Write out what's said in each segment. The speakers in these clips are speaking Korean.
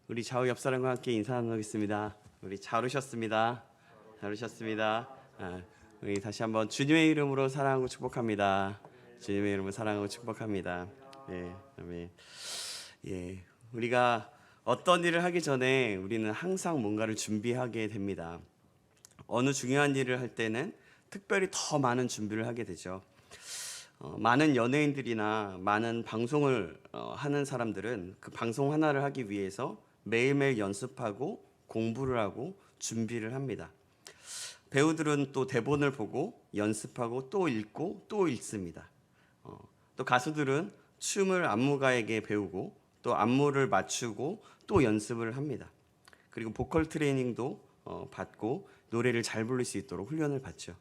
우리 좌우 옆 사람과 함께 인사 나누겠습니다. 우리 잘 오셨습니다. 잘 오셨습니다. 우리 다시 한번 주님의 이름으로 사랑하고 축복합니다. 주님의 이름으로 사랑하고 축복합니다. 아멘. 우리가 어떤 일을 하기 전에 우리는 항상 뭔가를 준비하게 됩니다. 어느 중요한 일을 할 때는 특별히 더 많은 준비를 하게 되죠. 많은 연예인들이나 많은 방송을 하는 사람들은 그 방송 하나를 하기 위해서 매일매일 연습하고 공부를 하고 준비를 합니다. 배우들은 또 대본을 보고 연습하고 또 읽고 또 읽습니다. 또 가수들은 춤을 안무가에게 배우고 또 안무를 맞추고 또 연습을 합니다. 그리고 보컬 트레이닝도 받고 노래를 잘 부를 수 있도록 훈련을 받죠.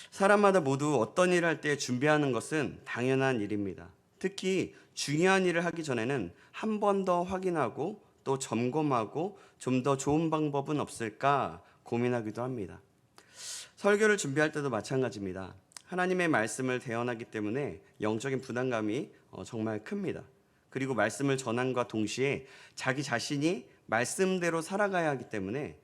사람마다 모두 어떤 일을 할 때 준비하는 것은 당연한 일입니다. 특히 중요한 일을 하기 전에는 한 번 더 확인하고 또 점검하고 좀 더 좋은 방법은 없을까 고민하기도 합니다. 설교를 준비할 때도 마찬가지입니다. 하나님의 말씀을 대언하기 때문에 영적인 부담감이 정말 큽니다. 그리고 말씀을 전함과 동시에 자기 자신이 말씀대로 살아가야 하기 때문에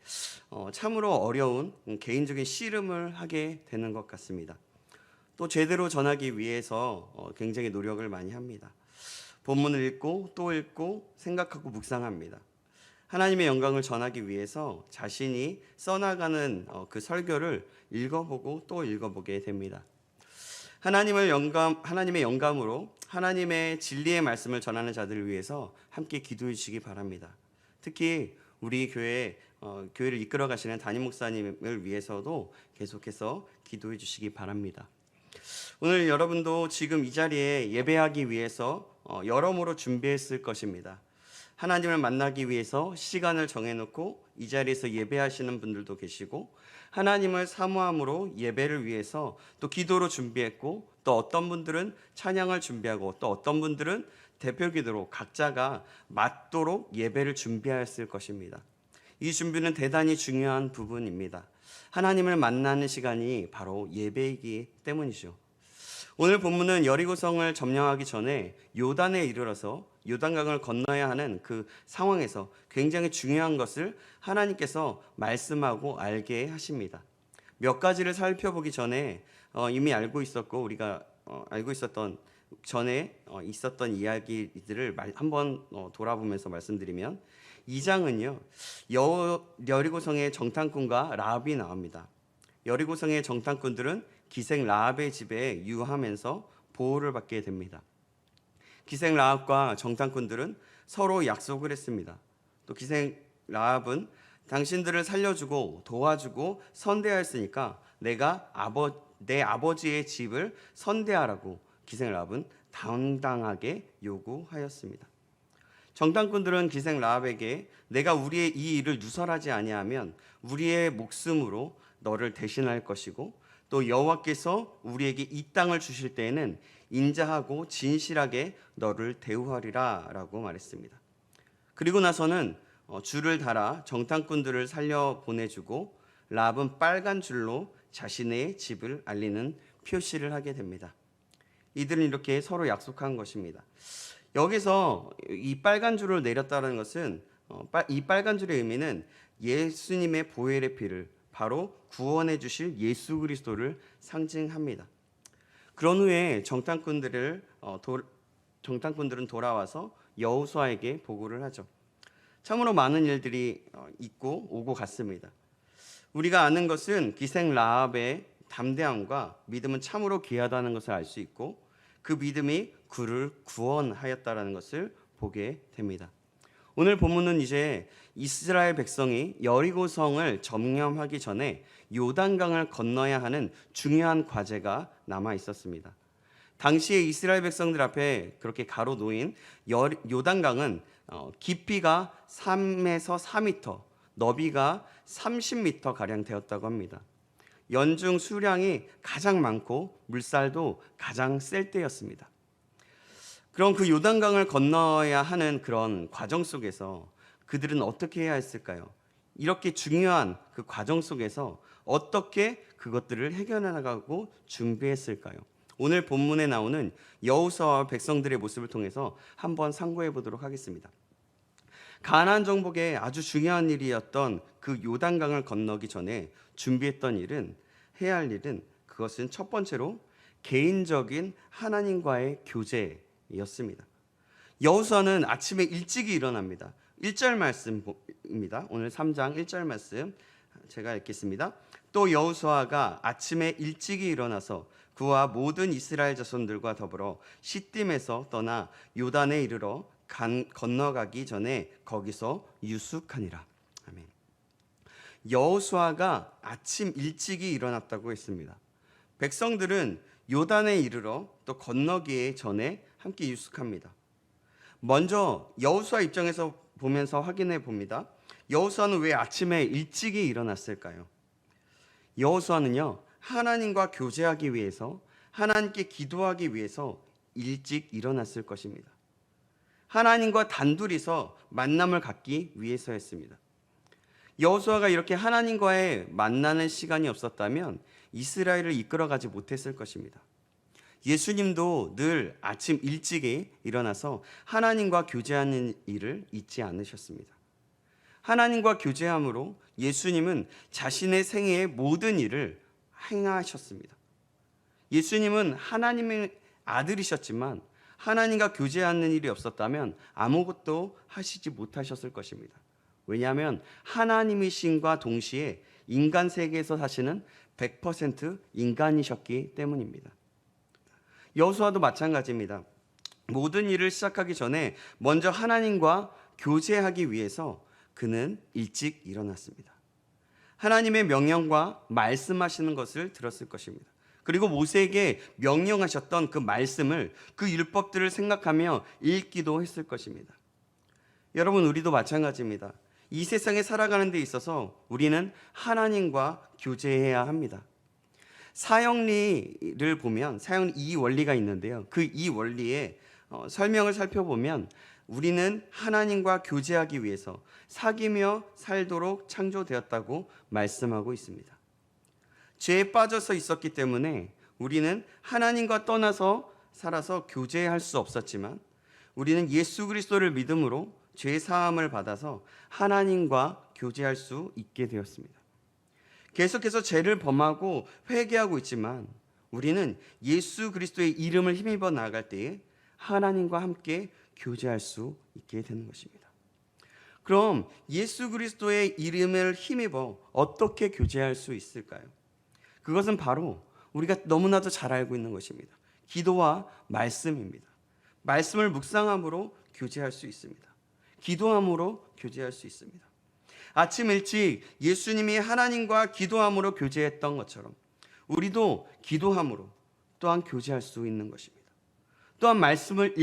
참으로 어려운 개인적인 씨름을 하게 되는 것 같습니다. 또 제대로 전하기 위해서 굉장히 노력을 많이 합니다. 본문을 읽고 또 읽고 생각하고 묵상합니다. 하나님의 영광을 전하기 위해서 자신이 써나가는 그 설교를 읽어보고 또 읽어보게 됩니다. 하나님의 영감으로 하나님의 진리의 말씀을 전하는 자들을 위해서 함께 기도해 주시기 바랍니다. 특히 우리 교회를 이끌어 가시는 담임 목사님을 위해서도 계속해서 기도해 주시기 바랍니다. 오늘 여러분도 지금 이 자리에 예배하기 위해서 여러모로 준비했을 것입니다. 하나님을 만나기 위해서 시간을 정해놓고 이 자리에서 예배하시는 분들도 계시고, 하나님을 사모함으로 예배를 위해서 또 기도로 준비했고, 또 어떤 분들은 찬양을 준비하고, 또 어떤 분들은 대표 기도로 각자가 맞도록 예배를 준비하였을 것입니다. 이 준비는 대단히 중요한 부분입니다. 하나님을 만나는 시간이 바로 예배이기 때문이죠. 오늘 본문은 여리고성을 점령하기 전에 요단에 이르러서 요단강을 건너야 하는 그 상황에서 굉장히 중요한 것을 하나님께서 말씀하고 알게 하십니다. 몇 가지를 살펴보기 전에 이미 알고 있었고 우리가 알고 있었던 전에 있었던 이야기들을 한번 돌아보면서 말씀드리면, 2장은요 여리고성의 정탐꾼과 라합이 나옵니다. 여리고성의 정탐꾼들은 기생 라합의 집에 유하면서 보호를 받게 됩니다. 기생 라합과 정탐꾼들은 서로 약속을 했습니다. 또 기생 라합은 당신들을 살려주고 도와주고 선대하였으니까 내가 내 아버지의 집을 선대하라고 기생 라합은 당당하게 요구하였습니다. 정탐꾼들은 기생 라합에게 내가 우리의 이 일을 누설하지 아니하면 우리의 목숨으로 너를 대신할 것이고, 또 여호와께서 우리에게 이 땅을 주실 때에는 인자하고 진실하게 너를 대우하리라 라고 말했습니다. 그리고 나서는 줄을 달아 정탐꾼들을 살려 보내주고, 라합은 빨간 줄로 자신의 집을 알리는 표시를 하게 됩니다. 이들은 이렇게 서로 약속한 것입니다. 여기서 이 빨간 줄을 내렸다는 것은 이 빨간 줄의 의미는 예수님의 보혈의 피를, 바로 구원해 주실 예수 그리스도를 상징합니다. 그런 후에 정탐꾼들은 돌아와서 여호수아에게 보고를 하죠. 참으로 많은 일들이 있고 오고 갔습니다. 우리가 아는 것은 기생 라합의 담대함과 믿음은 참으로 귀하다는 것을 알 수 있고, 그 믿음이 그를 구원하였다는 것을 보게 됩니다. 오늘 본문은 이제 이스라엘 백성이 여리고성을 점령하기 전에 요단강을 건너야 하는 중요한 과제가 남아 있었습니다. 당시에 이스라엘 백성들 앞에 그렇게 가로놓인 요단강은 깊이가 3에서 4m, 너비가 30m 가량 되었다고 합니다. 연중 수량이 가장 많고 물살도 가장 셀 때였습니다. 그럼 그 요단강을 건너야 하는 그런 과정 속에서 그들은 어떻게 해야 했을까요? 이렇게 중요한 그 과정 속에서 어떻게 그것들을 해결해 나가고 준비했을까요? 오늘 본문에 나오는 여호수아와 백성들의 모습을 통해서 한번 상고해 보도록 하겠습니다. 가나안 정복의 아주 중요한 일이었던 그 요단강을 건너기 전에 준비했던 일은, 해야 할 일은, 그것은 첫 번째로 개인적인 하나님과의 교제였습니다. 여호수아는 아침에 일찍이 일어납니다. 1절 말씀입니다. 오늘 3장 1절 말씀 제가 읽겠습니다. 또 여호수아가 아침에 일찍이 일어나서 그와 모든 이스라엘 자손들과 더불어 시딤에서 떠나 요단에 이르러 건너가기 전에 거기서 유숙하니라. 아멘. 여호수아가 아침 일찍이 일어났다고 했습니다. 백성들은 요단에 이르러 또 건너기 전에 함께 유숙합니다. 먼저 여호수아 입장에서 보면서 확인해 봅니다. 여호수아는 왜 아침에 일찍이 일어났을까요? 여호수아는요, 하나님과 교제하기 위해서, 하나님께 기도하기 위해서 일찍 일어났을 것입니다. 하나님과 단둘이서 만남을 갖기 위해서였습니다. 여호수아가 이렇게 하나님과의 만나는 시간이 없었다면 이스라엘을 이끌어가지 못했을 것입니다. 예수님도 늘 아침 일찍에 일어나서 하나님과 교제하는 일을 잊지 않으셨습니다. 하나님과 교제함으로 예수님은 자신의 생애의 모든 일을 행하셨습니다. 예수님은 하나님의 아들이셨지만 하나님과 교제하는 일이 없었다면 아무것도 하시지 못하셨을 것입니다. 왜냐하면 하나님이신과 동시에 인간 세계에서 사시는 100% 인간이셨기 때문입니다. 여호수아도 마찬가지입니다. 모든 일을 시작하기 전에 먼저 하나님과 교제하기 위해서 그는 일찍 일어났습니다. 하나님의 명령과 말씀하시는 것을 들었을 것입니다. 그리고 모세에게 명령하셨던 그 말씀을, 그 율법들을 생각하며 읽기도 했을 것입니다. 여러분, 우리도 마찬가지입니다. 이 세상에 살아가는 데 있어서 우리는 하나님과 교제해야 합니다. 사형리를 보면 사형리 이 원리가 있는데요. 그 이 원리의 설명을 살펴보면 우리는 하나님과 교제하기 위해서 사귀며 살도록 창조되었다고 말씀하고 있습니다. 죄에 빠져서 있었기 때문에 우리는 하나님과 떠나서 살아서 교제할 수 없었지만 우리는 예수 그리스도를 믿음으로 죄 사함을 받아서 하나님과 교제할 수 있게 되었습니다. 계속해서 죄를 범하고 회개하고 있지만 우리는 예수 그리스도의 이름을 힘입어 나아갈 때에 하나님과 함께 교제할 수 있게 되는 것입니다. 그럼 예수 그리스도의 이름을 힘입어 어떻게 교제할 수 있을까요? 그것은 바로 우리가 너무나도 잘 알고 있는 것입니다. 기도와 말씀입니다. 말씀을 묵상함으로 교제할 수 있습니다. 기도함으로 교제할 수 있습니다. 아침 일찍 예수님이 하나님과 기도함으로 교제했던 것처럼 우리도 기도함으로 또한 교제할 수 있는 것입니다. 또한 말씀을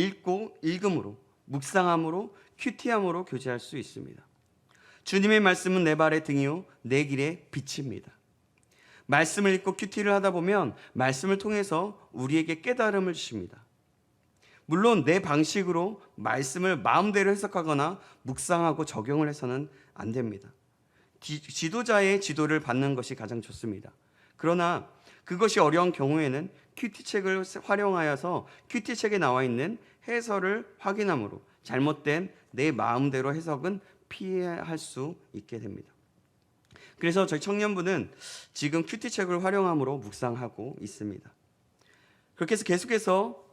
읽음으로, 묵상함으로, 큐티함으로 교제할 수 있습니다. 주님의 말씀은 내 발의 등이요 내 길의 빛입니다. 말씀을 읽고 큐티를 하다 보면 말씀을 통해서 우리에게 깨달음을 주십니다. 물론 내 방식으로 말씀을 마음대로 해석하거나 묵상하고 적용을 해서는 안 됩니다. 지도자의 지도를 받는 것이 가장 좋습니다. 그러나 그것이 어려운 경우에는 큐티책을 활용하여서 큐티책에 나와 있는 해설을 확인함으로 잘못된 내 마음대로 해석은 피할 수 있게 됩니다. 그래서 저희 청년부는 지금 큐티책을 활용함으로 묵상하고 있습니다. 그렇게 해서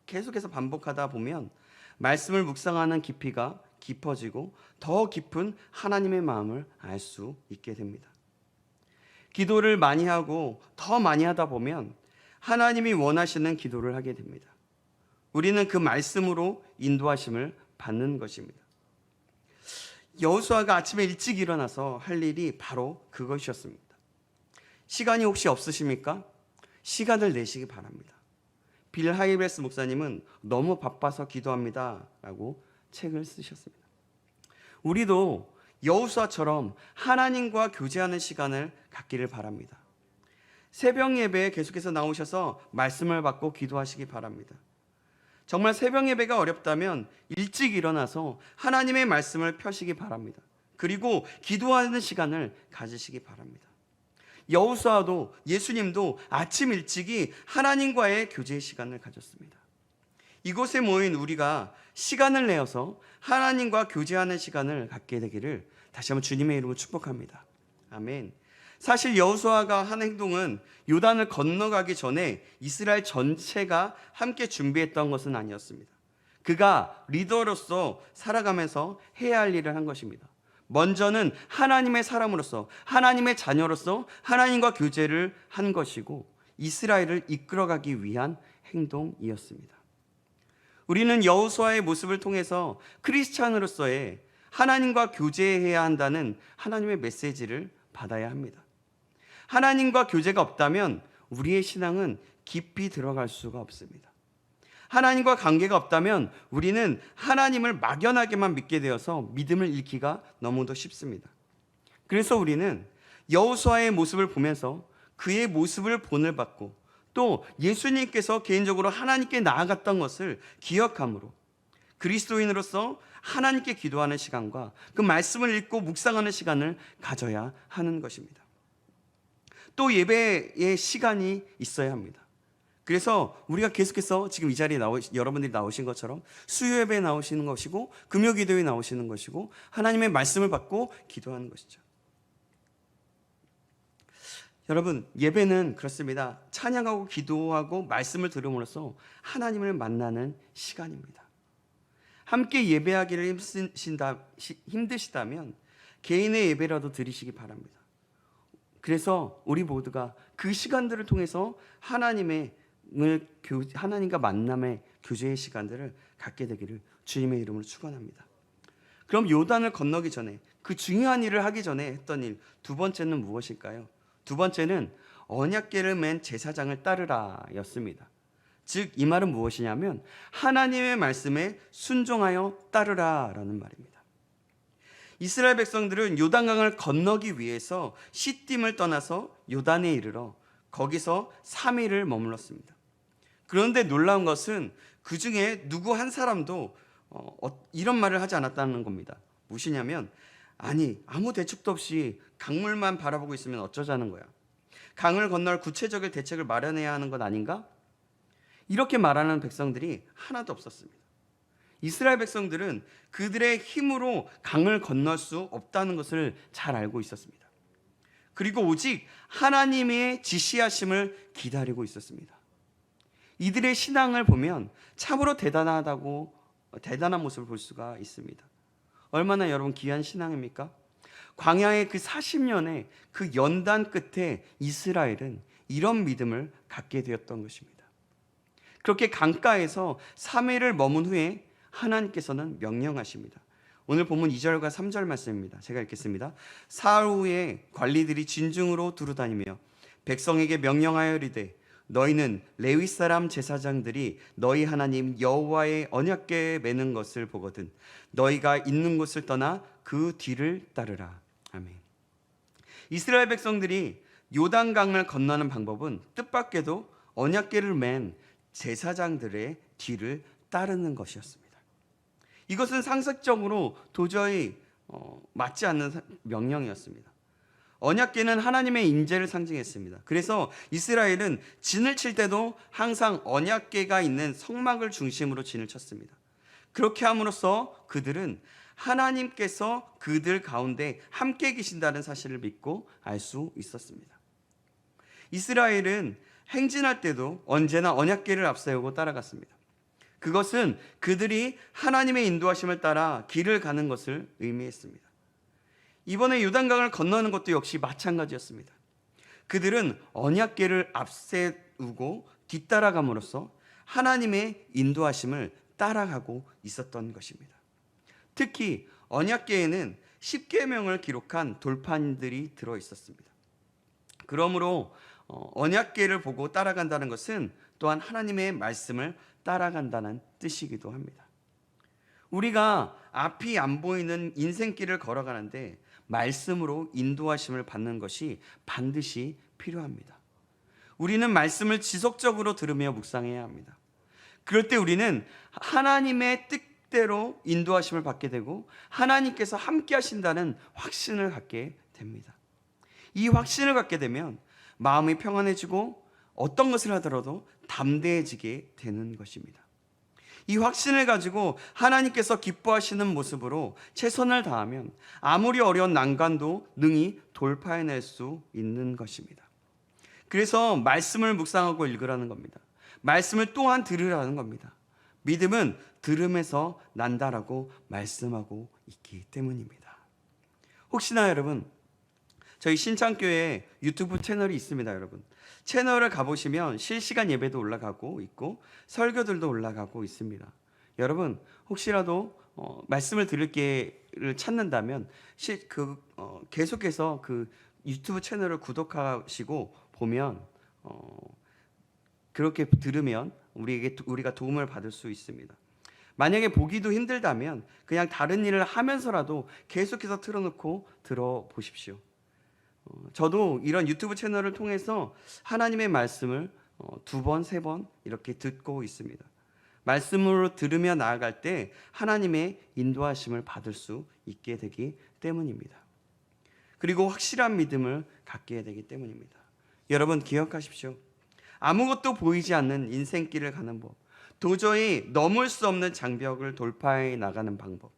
계속해서 반복하다 보면 말씀을 묵상하는 깊이가 깊어지고 더 깊은 하나님의 마음을 알 수 있게 됩니다. 기도를 많이 하고 더 많이 하다 보면 하나님이 원하시는 기도를 하게 됩니다. 우리는 그 말씀으로 인도하심을 받는 것입니다. 여호수아가 아침에 일찍 일어나서 할 일이 바로 그것이었습니다. 시간이 혹시 없으십니까? 시간을 내시기 바랍니다. 빌 하이베스 목사님은 너무 바빠서 기도합니다 라고 책을 쓰셨습니다. 우리도 여호수아처럼 하나님과 교제하는 시간을 갖기를 바랍니다. 새벽 예배에 계속해서 나오셔서 말씀을 받고 기도하시기 바랍니다. 정말 새벽 예배가 어렵다면 일찍 일어나서 하나님의 말씀을 펴시기 바랍니다. 그리고 기도하는 시간을 가지시기 바랍니다. 여호수아도 예수님도 아침 일찍이 하나님과의 교제의 시간을 가졌습니다. 이곳에 모인 우리가 시간을 내어서 하나님과 교제하는 시간을 갖게 되기를 다시 한번 주님의 이름으로 축복합니다. 아멘. 사실 여호수아가 한 행동은 요단을 건너가기 전에 이스라엘 전체가 함께 준비했던 것은 아니었습니다. 그가 리더로서 살아가면서 해야 할 일을 한 것입니다. 먼저는 하나님의 사람으로서, 하나님의 자녀로서 하나님과 교제를 한 것이고 이스라엘을 이끌어가기 위한 행동이었습니다. 우리는 여호수아의 모습을 통해서 크리스찬으로서의 하나님과 교제해야 한다는 하나님의 메시지를 받아야 합니다. 하나님과 교제가 없다면 우리의 신앙은 깊이 들어갈 수가 없습니다. 하나님과 관계가 없다면 우리는 하나님을 막연하게만 믿게 되어서 믿음을 잃기가 너무도 쉽습니다. 그래서 우리는 여호수아의 모습을 보면서 그의 모습을 본을 받고 또 예수님께서 개인적으로 하나님께 나아갔던 것을 기억함으로 그리스도인으로서 하나님께 기도하는 시간과 그 말씀을 읽고 묵상하는 시간을 가져야 하는 것입니다. 또 예배의 시간이 있어야 합니다. 그래서 우리가 계속해서 지금 이 자리에 여러분들이 나오신 것처럼 수요 예배에 나오시는 것이고 금요 기도에 나오시는 것이고 하나님의 말씀을 받고 기도하는 것이죠. 여러분, 예배는 그렇습니다. 찬양하고 기도하고 말씀을 들음으로써 하나님을 만나는 시간입니다. 함께 예배하기를 힘드시다면 개인의 예배라도 드리시기 바랍니다. 그래서 우리 모두가 그 시간들을 통해서 하나님과 만남의 교제의 시간들을 갖게 되기를 주님의 이름으로 축원합니다. 그럼 요단을 건너기 전에 그 중요한 일을 하기 전에 했던 일 두 번째는 무엇일까요? 두 번째는 언약궤를 맨 제사장을 따르라 였습니다. 즉 이 말은 무엇이냐면 하나님의 말씀에 순종하여 따르라 라는 말입니다. 이스라엘 백성들은 요단강을 건너기 위해서 시딤을 떠나서 요단에 이르러 거기서 3일을 머물렀습니다. 그런데 놀라운 것은 그 중에 누구 한 사람도 이런 말을 하지 않았다는 겁니다. 무엇이냐면 아니 아무 대책도 없이 강물만 바라보고 있으면 어쩌자는 거야. 강을 건널 구체적인 대책을 마련해야 하는 것 아닌가? 이렇게 말하는 백성들이 하나도 없었습니다. 이스라엘 백성들은 그들의 힘으로 강을 건널 수 없다는 것을 잘 알고 있었습니다. 그리고 오직 하나님의 지시하심을 기다리고 있었습니다. 이들의 신앙을 보면 참으로 대단한 모습을 볼 수가 있습니다. 얼마나 여러분 귀한 신앙입니까? 광야의 그 40년의 그 연단 끝에 이스라엘은 이런 믿음을 갖게 되었던 것입니다. 그렇게 강가에서 3일을 머문 후에 하나님께서는 명령하십니다. 오늘 본문 2절과 3절 말씀입니다. 제가 읽겠습니다. 사흘 후에 관리들이 진중으로 두루다니며 백성에게 명령하여 이르되 너희는 레위 사람 제사장들이 너희 하나님 여호와의 언약궤에 매는 것을 보거든 너희가 있는 곳을 떠나 그 뒤를 따르라. 아멘. 이스라엘 백성들이 요단강을 건너는 방법은 뜻밖에도 언약궤를 맨 제사장들의 뒤를 따르는 것이었습니다. 이것은 상식적으로 도저히 맞지 않는 명령이었습니다. 언약궤는 하나님의 인재를 상징했습니다. 그래서 이스라엘은 진을 칠 때도 항상 언약궤가 있는 성막을 중심으로 진을 쳤습니다. 그렇게 함으로써 그들은 하나님께서 그들 가운데 함께 계신다는 사실을 믿고 알 수 있었습니다. 이스라엘은 행진할 때도 언제나 언약궤를 앞세우고 따라갔습니다. 그것은 그들이 하나님의 인도하심을 따라 길을 가는 것을 의미했습니다. 이번에 요단강을 건너는 것도 역시 마찬가지였습니다. 그들은 언약궤를 앞세우고 뒤따라감으로써 하나님의 인도하심을 따라가고 있었던 것입니다. 특히 언약궤에는 10계명을 기록한 돌판들이 들어 있었습니다. 그러므로 언약궤를 보고 따라간다는 것은 또한 하나님의 말씀을 따라간다는 뜻이기도 합니다. 우리가 앞이 안 보이는 인생길을 걸어가는데 말씀으로 인도하심을 받는 것이 반드시 필요합니다. 우리는 말씀을 지속적으로 들으며 묵상해야 합니다. 그럴 때 우리는 하나님의 뜻대로 인도하심을 받게 되고 하나님께서 함께 하신다는 확신을 갖게 됩니다. 이 확신을 갖게 되면 마음이 평안해지고 어떤 것을 하더라도 담대해지게 되는 것입니다. 이 확신을 가지고 하나님께서 기뻐하시는 모습으로 최선을 다하면 아무리 어려운 난관도 능히 돌파해낼 수 있는 것입니다. 그래서 말씀을 묵상하고 읽으라는 겁니다. 말씀을 또한 들으라는 겁니다. 믿음은 들음에서 난다라고 말씀하고 있기 때문입니다. 혹시나 여러분, 저희 신창교회 유튜브 채널이 있습니다. 여러분, 채널을 가보시면 실시간 예배도 올라가고 있고 설교들도 올라가고 있습니다. 여러분, 혹시라도 말씀을 들을 기회를 찾는다면 계속해서 그 유튜브 채널을 구독하시고 보면 그렇게 들으면 우리가 도움을 받을 수 있습니다. 만약에 보기도 힘들다면 그냥 다른 일을 하면서라도 계속해서 틀어놓고 들어보십시오. 저도 이런 유튜브 채널을 통해서 하나님의 말씀을 2번, 3번 이렇게 듣고 있습니다. 말씀으로 들으며 나아갈 때 하나님의 인도하심을 받을 수 있게 되기 때문입니다. 그리고 확실한 믿음을 갖게 되기 때문입니다. 여러분 기억하십시오. 아무것도 보이지 않는 인생길을 가는 법, 도저히 넘을 수 없는 장벽을 돌파해 나가는 방법,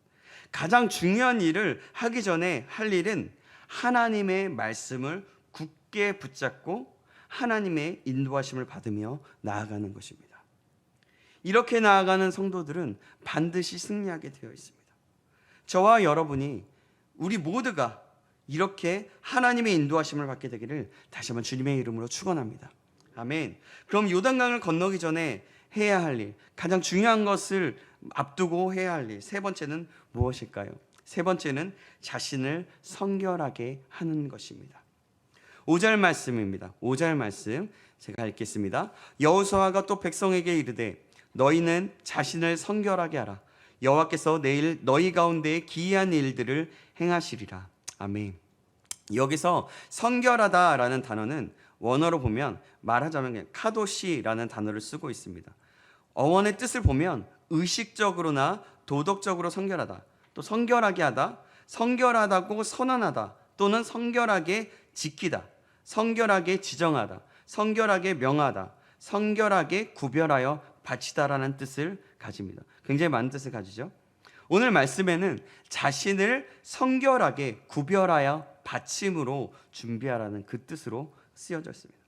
가장 중요한 일을 하기 전에 할 일은 하나님의 말씀을 굳게 붙잡고 하나님의 인도하심을 받으며 나아가는 것입니다. 이렇게 나아가는 성도들은 반드시 승리하게 되어 있습니다. 저와 여러분이, 우리 모두가 이렇게 하나님의 인도하심을 받게 되기를 다시 한번 주님의 이름으로 축원합니다. 아멘. 그럼 요단강을 건너기 전에 해야 할 일, 가장 중요한 것을 앞두고 해야 할 일, 세 번째는 무엇일까요? 세 번째는 자신을 성결하게 하는 것입니다. 5절 말씀입니다. 5절 말씀 제가 읽겠습니다. 여호수아가 또 백성에게 이르되 너희는 자신을 성결하게 하라. 여호와께서 내일 너희 가운데 기이한 일들을 행하시리라. 아멘. 여기서 성결하다라는 단어는 원어로 보면 말하자면 카도시라는 단어를 쓰고 있습니다. 어원의 뜻을 보면 의식적으로나 도덕적으로 성결하다, 또 성결하게 하다, 성결하다고 선언하다, 또는 성결하게 지키다, 성결하게 지정하다, 성결하게 명하다, 성결하게 구별하여 바치다라는 뜻을 가집니다. 굉장히 많은 뜻을 가지죠. 오늘 말씀에는 자신을 성결하게 구별하여 바침으로 준비하라는 그 뜻으로 쓰여져 있습니다.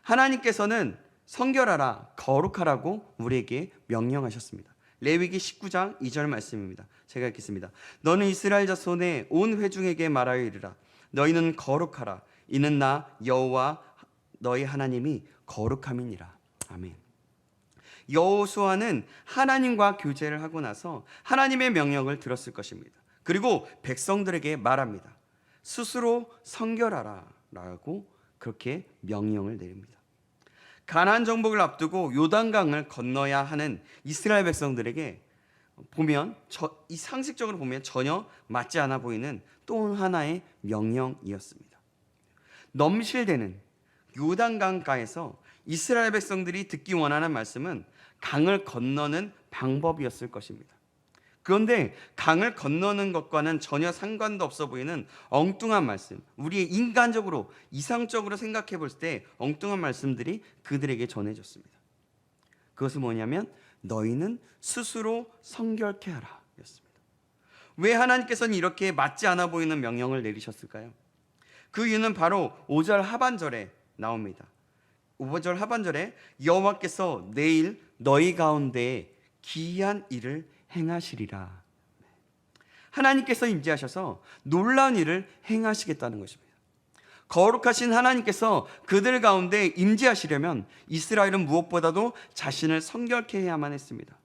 하나님께서는 성결하라, 거룩하라고 우리에게 명령하셨습니다. 레위기 19장 2절 말씀입니다. 제가 읽겠습니다. 너는 이스라엘 자손의 온 회중에게 말하여 이르라. 너희는 거룩하라. 이는 나 여호와 너희 하나님이 거룩함이니라. 아멘. 여호수아는 하나님과 교제를 하고 나서 하나님의 명령을 들었을 것입니다. 그리고 백성들에게 말합니다. 스스로 성결하라 라고 그렇게 명령을 내립니다. 가나안 정복을 앞두고 요단강을 건너야 하는 이스라엘 백성들에게 보면 이 상식적으로 보면 전혀 맞지 않아 보이는 또 하나의 명령이었습니다. 넘실대는 요단강가에서 이스라엘 백성들이 듣기 원하는 말씀은 강을 건너는 방법이었을 것입니다. 그런데 강을 건너는 것과는 전혀 상관도 없어 보이는 엉뚱한 말씀, 우리 인간적으로 이상적으로 생각해 볼 때 엉뚱한 말씀들이 그들에게 전해졌습니다. 그것은 뭐냐면 너희는 스스로 성결케 하라 였습니다. 왜 하나님께서는 이렇게 맞지 않아 보이는 명령을 내리셨을까요? 그 이유는 바로 5절 하반절에 나옵니다. 5절 하반절에 여호와께서 내일 너희 가운데 기이한 일을 행하시리라. 하나님께서 임재하셔서 놀라운 일을 행하시겠다는 것입니다. 거룩하신 하나님께서 그들 가운데 임재하시려면 이스라엘은 무엇보다도 자신을 성결케 해야만 했습니다.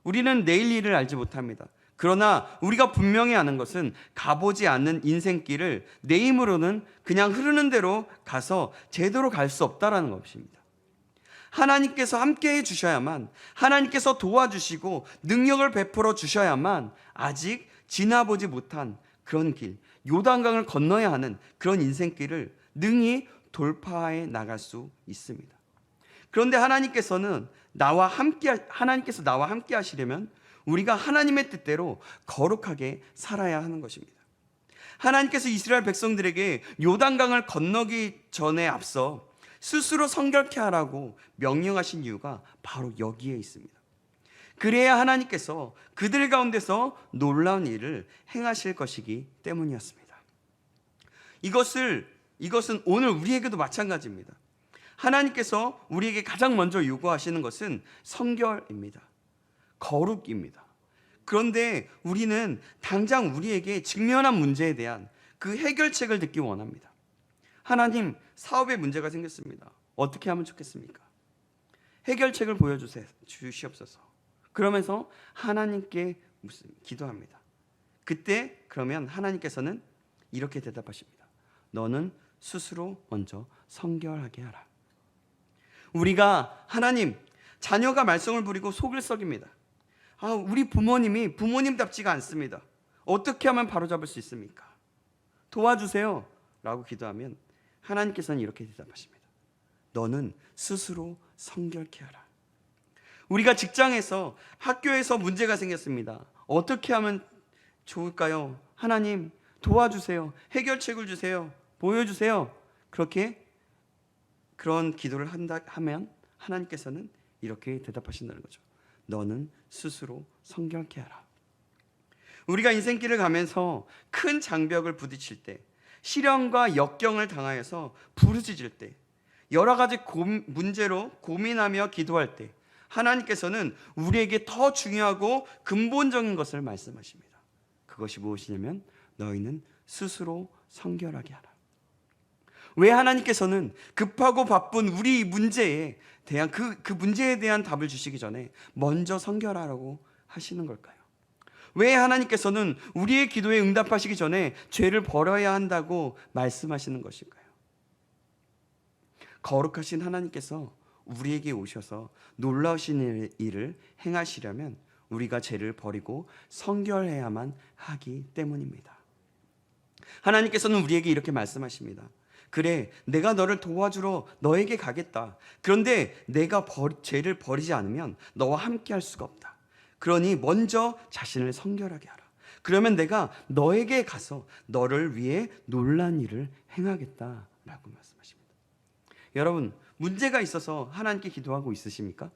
우리는 내일 일을 알지 못합니다. 그러나 우리가 분명히 아는 것은 가보지 않는 인생길을 내 힘으로는 그냥 흐르는 대로 가서 제대로 갈 수 없다라는 것입니다. 하나님께서 함께해 주셔야만, 하나님께서 도와주시고 능력을 베풀어 주셔야만 아직 지나보지 못한 그런 길, 요단강을 건너야 하는 그런 인생길을 능히 돌파해 나갈 수 있습니다. 그런데 하나님께서 나와 함께 하시려면 우리가 하나님의 뜻대로 거룩하게 살아야 하는 것입니다. 하나님께서 이스라엘 백성들에게 요단강을 건너기 전에 앞서 스스로 성결케 하라고 명령하신 이유가 바로 여기에 있습니다. 그래야 하나님께서 그들 가운데서 놀라운 일을 행하실 것이기 때문이었습니다. 이것은 오늘 우리에게도 마찬가지입니다. 하나님께서 우리에게 가장 먼저 요구하시는 것은 성결입니다. 거룩입니다. 그런데 우리는 당장 우리에게 직면한 문제에 대한 그 해결책을 듣기 원합니다. 하나님, 사업에 문제가 생겼습니다. 어떻게 하면 좋겠습니까? 해결책을 보여주시옵소서. 그러면서 하나님께 기도합니다. 그때 그러면 하나님께서는 이렇게 대답하십니다. 너는 스스로 먼저 성결하게 하라. 우리가 하나님, 자녀가 말썽을 부리고 속을 썩입니다. 우리 부모님이 부모님답지가 않습니다. 어떻게 하면 바로잡을 수 있습니까? 도와주세요 라고 기도하면 하나님께서는 이렇게 대답하십니다. 너는 스스로 성결케 하라. 우리가 직장에서, 학교에서 문제가 생겼습니다. 어떻게 하면 좋을까요? 하나님 도와주세요. 해결책을 주세요. 보여주세요. 그런 기도를 하면 하나님께서는 이렇게 대답하신다는 거죠. 너는 스스로 성결케 하라. 우리가 인생길을 가면서 큰 장벽을 부딪힐 때, 시련과 역경을 당하여서 부르짖을 때, 여러 가지 문제로 고민하며 기도할 때 하나님께서는 우리에게 더 중요하고 근본적인 것을 말씀하십니다. 그것이 무엇이냐면 너희는 스스로 성결하게 하라. 왜 하나님께서는 급하고 바쁜 우리 문제에 대한 그 문제에 대한 답을 주시기 전에 먼저 성결하라고 하시는 걸까요? 왜 하나님께서는 우리의 기도에 응답하시기 전에 죄를 벌어야 한다고 말씀하시는 것일까요? 거룩하신 하나님께서 우리에게 오셔서 놀라우신 일을 행하시려면 우리가 죄를 버리고 성결해야만 하기 때문입니다. 하나님께서는 우리에게 이렇게 말씀하십니다. 그래, 내가 너를 도와주러 너에게 가겠다. 그런데 내가 죄를 버리지 않으면 너와 함께 할 수가 없다. 그러니 먼저 자신을 성결하게 하라. 그러면 내가 너에게 가서 너를 위해 놀란 일을 행하겠다라고 말씀하십니다. 여러분, 문제가 있어서 하나님께 기도하고 있으십니까?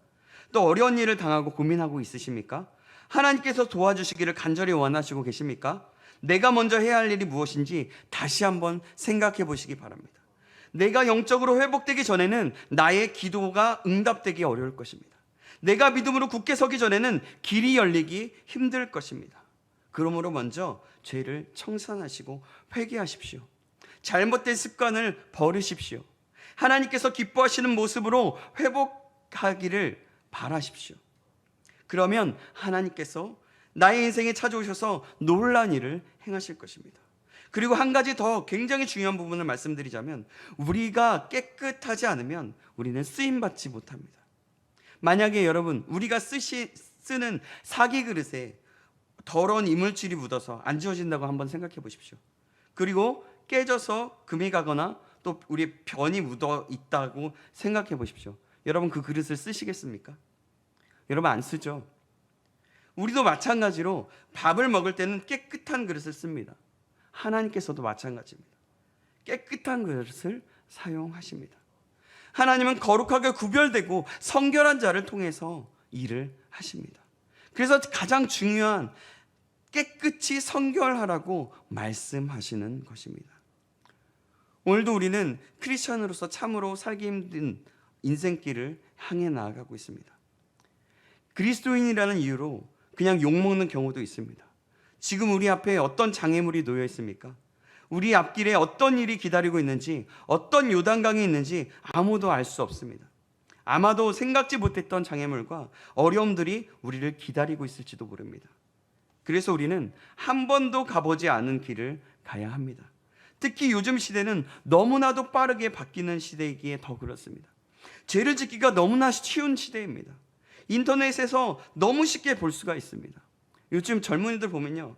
또 어려운 일을 당하고 고민하고 있으십니까? 하나님께서 도와주시기를 간절히 원하시고 계십니까? 내가 먼저 해야 할 일이 무엇인지 다시 한번 생각해 보시기 바랍니다. 내가 영적으로 회복되기 전에는 나의 기도가 응답되기 어려울 것입니다. 내가 믿음으로 굳게 서기 전에는 길이 열리기 힘들 것입니다. 그러므로 먼저 죄를 청산하시고 회개하십시오. 잘못된 습관을 버리십시오. 하나님께서 기뻐하시는 모습으로 회복하기를 바라십시오. 그러면 하나님께서 나의 인생에 찾아오셔서 놀라운 일을 행하실 것입니다. 그리고 한 가지 더 굉장히 중요한 부분을 말씀드리자면 우리가 깨끗하지 않으면 우리는 쓰임받지 못합니다. 만약에 여러분 우리가 쓰는 사기 그릇에 더러운 이물질이 묻어서 안 지워진다고 한번 생각해 보십시오. 그리고 깨져서 금이 가거나 또 우리 변이 묻어 있다고 생각해 보십시오. 여러분 그 그릇을 쓰시겠습니까? 여러분 안 쓰죠. 우리도 마찬가지로 밥을 먹을 때는 깨끗한 그릇을 씁니다. 하나님께서도 마찬가지입니다. 깨끗한 그릇을 사용하십니다. 하나님은 거룩하게 구별되고 성결한 자를 통해서 일을 하십니다. 그래서 가장 중요한 깨끗이 성결하라고 말씀하시는 것입니다. 오늘도 우리는 크리스천으로서 참으로 살기 힘든 인생길을 향해 나아가고 있습니다. 그리스도인이라는 이유로 그냥 욕먹는 경우도 있습니다. 지금 우리 앞에 어떤 장애물이 놓여 있습니까? 우리 앞길에 어떤 일이 기다리고 있는지, 어떤 요단강이 있는지 아무도 알 수 없습니다. 아마도 생각지 못했던 장애물과 어려움들이 우리를 기다리고 있을지도 모릅니다. 그래서 우리는 한 번도 가보지 않은 길을 가야 합니다. 특히 요즘 시대는 너무나도 빠르게 바뀌는 시대이기에 더 그렇습니다. 죄를 짓기가 너무나 쉬운 시대입니다. 인터넷에서 너무 쉽게 볼 수가 있습니다. 요즘 젊은이들 보면요,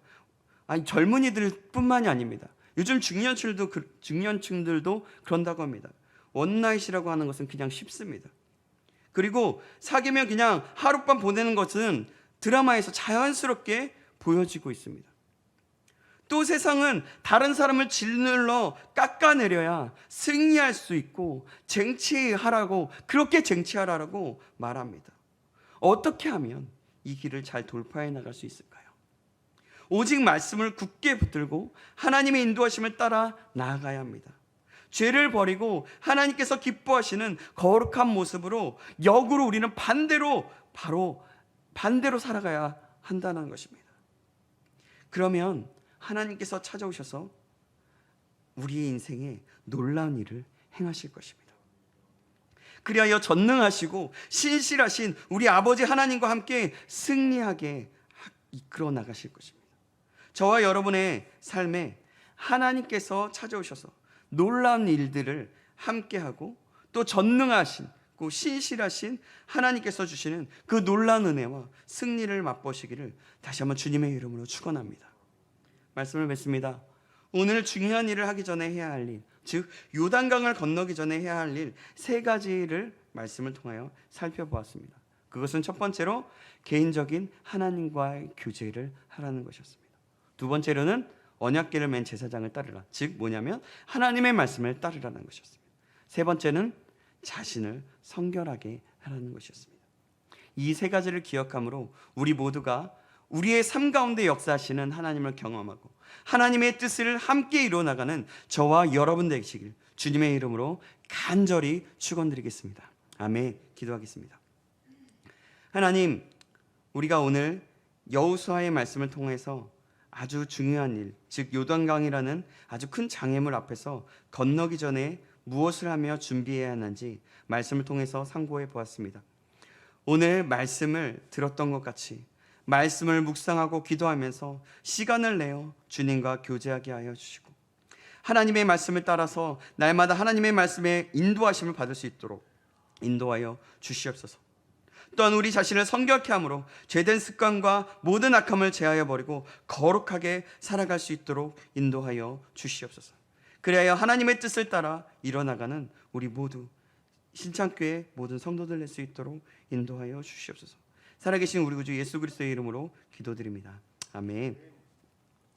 젊은이들 뿐만이 아닙니다. 요즘 중년층들도 그런다고 합니다. 원나잇이라고 하는 것은 그냥 쉽습니다. 그리고 사귀면 그냥 하룻밤 보내는 것은 드라마에서 자연스럽게 보여지고 있습니다. 또 세상은 다른 사람을 짓눌러 깎아내려야 승리할 수 있고 그렇게 쟁취하라고 말합니다. 어떻게 하면 이 길을 잘 돌파해 나갈 수 있을까요? 오직 말씀을 굳게 붙들고 하나님의 인도하심을 따라 나아가야 합니다. 죄를 버리고 하나님께서 기뻐하시는 거룩한 모습으로 역으로 우리는 바로 반대로 살아가야 한다는 것입니다. 그러면 하나님께서 찾아오셔서 우리의 인생에 놀라운 일을 행하실 것입니다. 그리하여 전능하시고 신실하신 우리 아버지 하나님과 함께 승리하게 이끌어 나가실 것입니다. 저와 여러분의 삶에 하나님께서 찾아오셔서 놀라운 일들을 함께하고 또 전능하시고 신실하신 하나님께서 주시는 그 놀라운 은혜와 승리를 맛보시기를 다시 한번 주님의 이름으로 축원합니다. 말씀을 맺습니다. 오늘 중요한 일을 하기 전에 해야 할 일, 즉 요단강을 건너기 전에 해야 할 일 세 가지를 말씀을 통하여 살펴보았습니다. 그것은 첫 번째로 개인적인 하나님과의 교제를 하라는 것이었습니다. 두 번째로는 언약궤를 맨 제사장을 따르라, 즉 뭐냐면 하나님의 말씀을 따르라는 것이었습니다. 세 번째는 자신을 성결하게 하라는 것이었습니다. 이 세 가지를 기억함으로 우리 모두가 우리의 삶 가운데 역사하시는 하나님을 경험하고 하나님의 뜻을 함께 이루어나가는 저와 여러분 되시길 주님의 이름으로 간절히 축원드리겠습니다. 아멘. 기도하겠습니다. 하나님, 우리가 오늘 여호수아의 말씀을 통해서 아주 중요한 일, 즉 요단강이라는 아주 큰 장애물 앞에서 건너기 전에 무엇을 하며 준비해야 하는지 말씀을 통해서 상고해 보았습니다. 오늘 말씀을 들었던 것 같이 말씀을 묵상하고 기도하면서 시간을 내어 주님과 교제하게 하여 주시고 하나님의 말씀을 따라서 날마다 하나님의 말씀에 인도하심을 받을 수 있도록 인도하여 주시옵소서. 또한 우리 자신을 성결케 함으로 죄된 습관과 모든 악함을 제하여 버리고 거룩하게 살아갈 수 있도록 인도하여 주시옵소서. 그래야 하나님의 뜻을 따라 일어나가는 우리 모두 신창교회 모든 성도들 될 수 있도록 인도하여 주시옵소서. 살아계신 우리 구주 예수 그리스도의 이름으로 기도드립니다. 아멘.